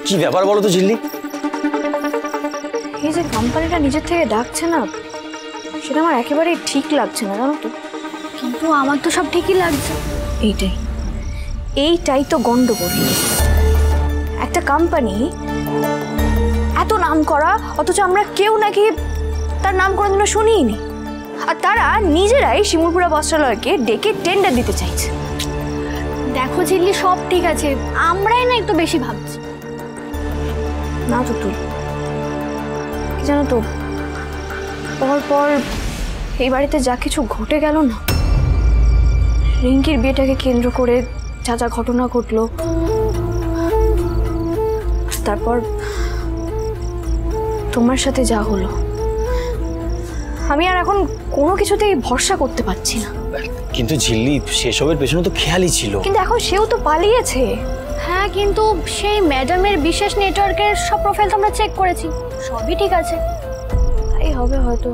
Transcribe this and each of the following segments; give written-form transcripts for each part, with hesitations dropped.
কি ব্যাপার বলো তো ঝিল্লি? এই যে কোম্পানিটা নিজের থেকে ডাকছে না, সেটা আমার একেবারেই ঠিক লাগছে না, জানো তো। কিন্তু আমার তো সব ঠিকই লাগছে। এইটাই তো গন্ডগোল। একটা কোম্পানি এত নাম করা, অথচ আমরা কেউ নাকি তার নাম কোনোদিনও শুনিনি। আর তারা নিজেরাই শিমুলপুরা বস্ত্রালয়কে ডেকে টেন্ডার দিতে চাইছে। দেখো ঝিল্লি, সব ঠিক আছে, আমরাই না একটু বেশি ভাবছি। না তো তুই কি জানো তো, পর এই বাড়িতে যা কিছু ঘটে গেল না, রিঙ্কির বিয়েটাকে কেন্দ্র করে যা যা ঘটনা ঘটলো, তারপর তোমার সাথে যা হলো, আমি আর এখন কোনো কিছুতেই ভরসা করতে পারছি না। কিন্তু ঝিল্লি, সেসবের পেছনে তো খেয়ালই ছিল। কিন্তু এখন সেও তো পালিয়েছে। হ্যাঁ, কিন্তু সেই ম্যাডামের বিশেষ নেটওয়ার্কের সব প্রোফাইল তো আমরা চেক করেছি, সবই ঠিক আছে। তাই হবে হয়তো,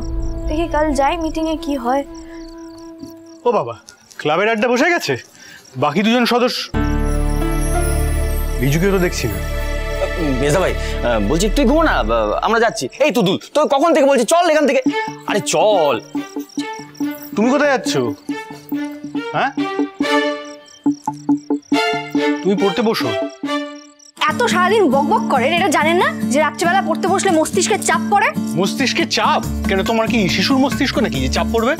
দেখি কাল যাই মিটিংয়ে কি হয়। ও বাবা, ক্লাবের আড্ডা বসে গেছে। বাকি দুজন সদস্য রিজুকেও তো দেখছি না। মেজদা ভাই বলছি তুই ঘুমো না, আমরা যাচ্ছি। এই তুদুল, তুই কখন থেকে বলছি চল এখান থেকে। আরে চল। তুমি কোথায় যাচ্ছ? হ্যাঁ, তুমি পড়তে বসো। এত সারাদিন বকবক করেন, এটা জানেন না যে রাত্রিবেলা পড়তে বসলে মস্তিষ্কের চাপ পড়ে? মস্তিষ্কে চাপ কেন? তোমার কি শিশুর মস্তিষ্ক নাকি যে চাপ পড়বে?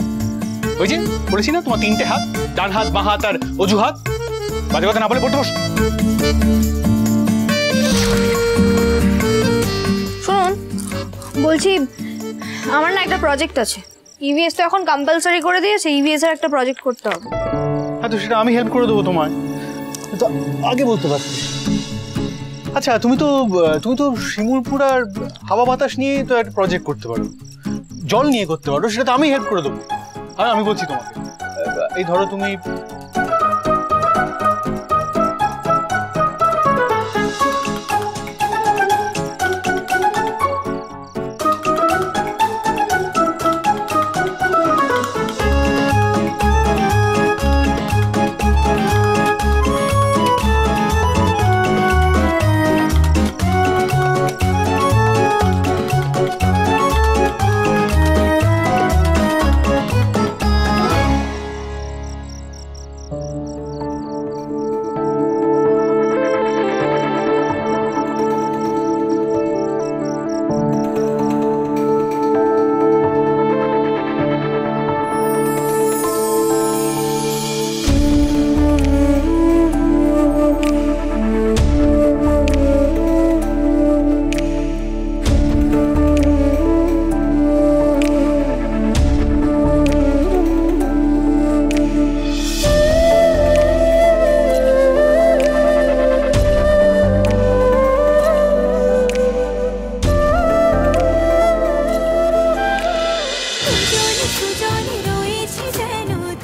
ওই যে বলেছি না, তোমার 3টে হাত, ডান হাত, বাঁ হাত আর অজুহাত। বাজে কথা না বলে পড়তে বসো। শুনুন, বলছি আমার না একটা প্রজেক্ট আছে। ইভিএস তো এখন কম্পালসারি করে দিয়েছে, ইভিএস এর একটা প্রজেক্ট করতে হবে। হ্যাঁ, তো সেটা আমি হেল্প করে দেবো তোমায়। তো আগে বলতে পারছি। আচ্ছা, তুমি তো শিমুলপুরার হাওয়া বাতাস নিয়ে তো একটা প্রজেক্ট করতে পারো, জল নিয়ে করতে পারো, সেটা তো আমি হেল্প করে দেবো। আর আমি বলছি তোমাকে, এই ধরো তুমি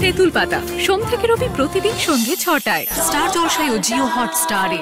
তেঁতুল পাতা সোম থেকে রবি প্রতিদিন সন্ধ্যে ৬টায় স্টার জলসায় ও জিও হটস্টারে।